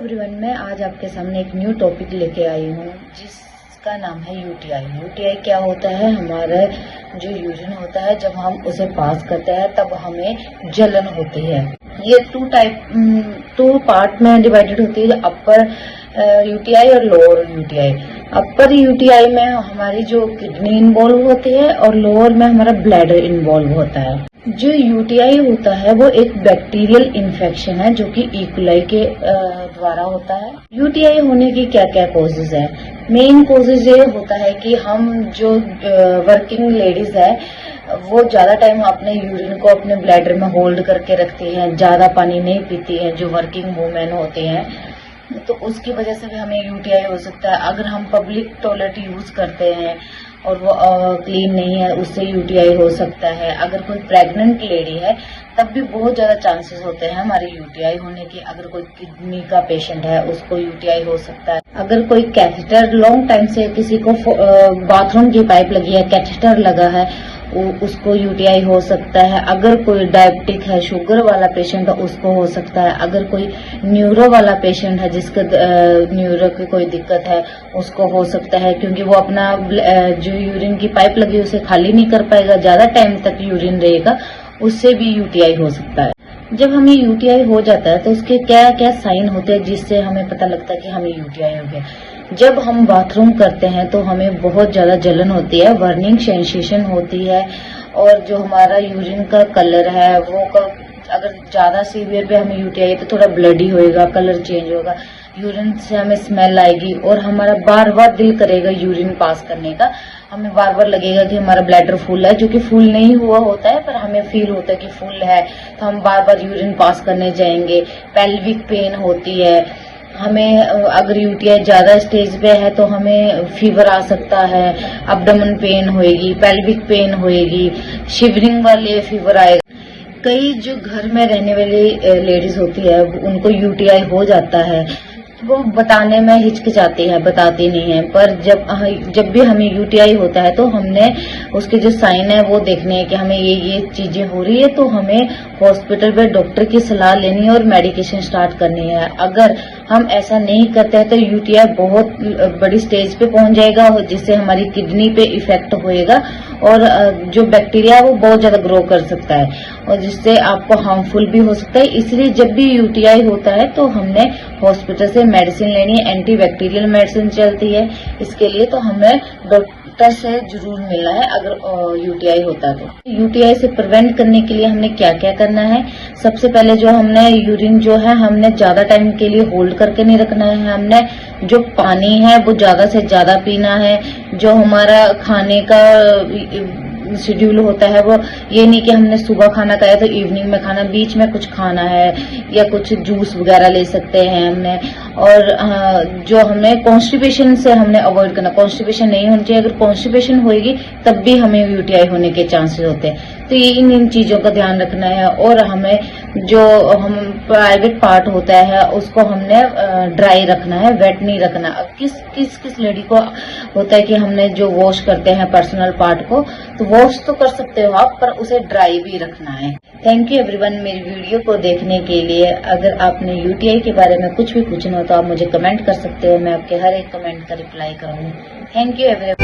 Everyone, मैं आज आपके सामने एक न्यू टॉपिक लेके आई हूँ जिसका नाम है यूटीआई। यूटीआई क्या होता है? हमारा जो यूरिन होता है जब हम उसे पास करते हैं तब हमें जलन होती है। ये टू पार्ट में डिवाइडेड होती है, अपर यूटीआई और लोअर यूटीआई। अपर यूटीआई में हमारी जो किडनी इन्वॉल्व होती है और लोअर में हमारा ब्लैडर इन्वॉल्व होता है। जो यूटीआई होता है वो एक बैक्टीरियल इन्फेक्शन है जो कि इकोलाई के द्वारा होता है। यूटीआई होने की क्या क्या कॉजेज है? मेन कॉजेज ये होता है कि हम जो वर्किंग लेडीज है वो ज्यादा टाइम अपने यूरिन को अपने ब्लैडर में होल्ड करके रखती हैं, ज्यादा पानी नहीं पीती हैं, जो वर्किंग वुमेन होती हैं, तो उसकी वजह से भी हमें यूटीआई हो सकता है। अगर हम पब्लिक टॉयलेट यूज करते हैं और वो क्लीन नहीं है, उससे यूटीआई हो सकता है। अगर कोई प्रेग्नेंट लेडी है तब भी बहुत ज्यादा चांसेस होते हैं हमारी यूटीआई होने की। अगर कोई किडनी का पेशेंट है उसको यूटीआई हो सकता है। अगर कोई कैथेटर लॉन्ग टाइम से किसी को बाथरूम की पाइप लगी है, कैथेटर लगा है, उसको यूटीआई हो सकता है। अगर कोई डायबिटिक है, शुगर वाला पेशेंट है, उसको हो सकता है। अगर कोई न्यूरो वाला पेशेंट है जिसका न्यूरो की कोई दिक्कत है उसको हो सकता है, क्योंकि वो अपना जो यूरिन की पाइप लगी है उसे खाली नहीं कर पाएगा, ज्यादा टाइम तक यूरिन रहेगा, उससे भी यूटीआई हो सकता है। जब हमें यूटीआई हो जाता है तो उसके क्या क्या साइन होते हैं जिससे हमें पता लगता है कि हमें यूटीआई हो गया? जब हम बाथरूम करते हैं तो हमें बहुत ज्यादा जलन होती है, बर्निंग सेंसेशन होती है, और जो हमारा यूरिन का कलर है वो अगर ज्यादा सीवियर पे हमें यूटीआई है तो थोड़ा ब्लडी होएगा, कलर चेंज होगा, यूरिन से हमें स्मेल आएगी और हमारा बार बार दिल करेगा यूरिन पास करने का। हमें बार बार लगेगा कि हमारा ब्लैडर फुल है, जो कि फुल नहीं हुआ होता है पर हमें फील होता है कि फुल है, तो हम बार बार यूरिन पास करने जाएंगे। पेल्विक पेन होती है, हमें अगर यूटीआई ज्यादा स्टेज पे है तो हमें फीवर आ सकता है, अब्डोमेन पेन होएगी, पेल्विक पेन होएगी, शिवरिंग वाले फीवर आएगा। कई जो घर में रहने वाली लेडीज होती है उनको यूटीआई हो जाता है, वो बताने में हिचकिचाती है, बताती नहीं है, पर जब भी हमें यूटीआई होता है तो हमने उसके जो साइन है वो देखने हैं कि हमें ये चीजें हो रही है, तो हमें हॉस्पिटल में डॉक्टर की सलाह लेनी है और मेडिकेशन स्टार्ट करनी है। अगर हम ऐसा नहीं करते हैं तो यूटीआई बहुत बड़ी स्टेज पे पहुंच जाएगा जिससे हमारी किडनी पे इफेक्ट होएगा और जो बैक्टीरिया वो बहुत ज्यादा ग्रो कर सकता है और जिससे आपको हार्मफुल भी हो सकता है। इसलिए जब भी यूटीआई होता है तो हमने हॉस्पिटल से मेडिसिन लेनी है, एंटी बैक्टीरियल मेडिसिन चलती है इसके लिए, तो हमें डॉक्टर से जरूर मिलना है अगर यूटीआई होता है तो। यूटीआई से प्रिवेंट करने के लिए हमने क्या क्या करना है? सबसे पहले जो हमने यूरिन जो है हमने ज्यादा टाइम के लिए होल्ड करके नहीं रखना है। हमने जो पानी है वो ज्यादा से ज्यादा पीना है। जो हमारा खाने का शेड्यूल होता है वो ये नहीं कि हमने सुबह खाना खाया तो इवनिंग में खाना, बीच में कुछ खाना है या कुछ जूस वगैरह ले सकते हैं हमने। और जो हमें कॉन्स्टिपेशन से हमने अवॉइड करना, कॉन्स्टिपेशन नहीं होनी चाहिए। अगर कॉन्स्टिपेशन होगी तब भी हमें यूटीआई होने के चांसेस होते हैं, तो ये इन चीजों का ध्यान रखना है। और हमें जो हम प्राइवेट पार्ट होता है उसको हमने ड्राई रखना है, वेट नहीं रखना। किस लेडी को होता है कि हमने जो वॉश करते हैं पर्सनल पार्ट को, तो वॉश तो कर सकते हो आप, पर उसे ड्राई भी रखना है। थैंक यू एवरीवन मेरी वीडियो को देखने के लिए। अगर आपने यूटीआई के बारे में कुछ भी पूछना हो तो आप मुझे कमेंट कर सकते हो, मैं आपके हर एक कमेंट का रिप्लाई करूंगी। Thank you everyone.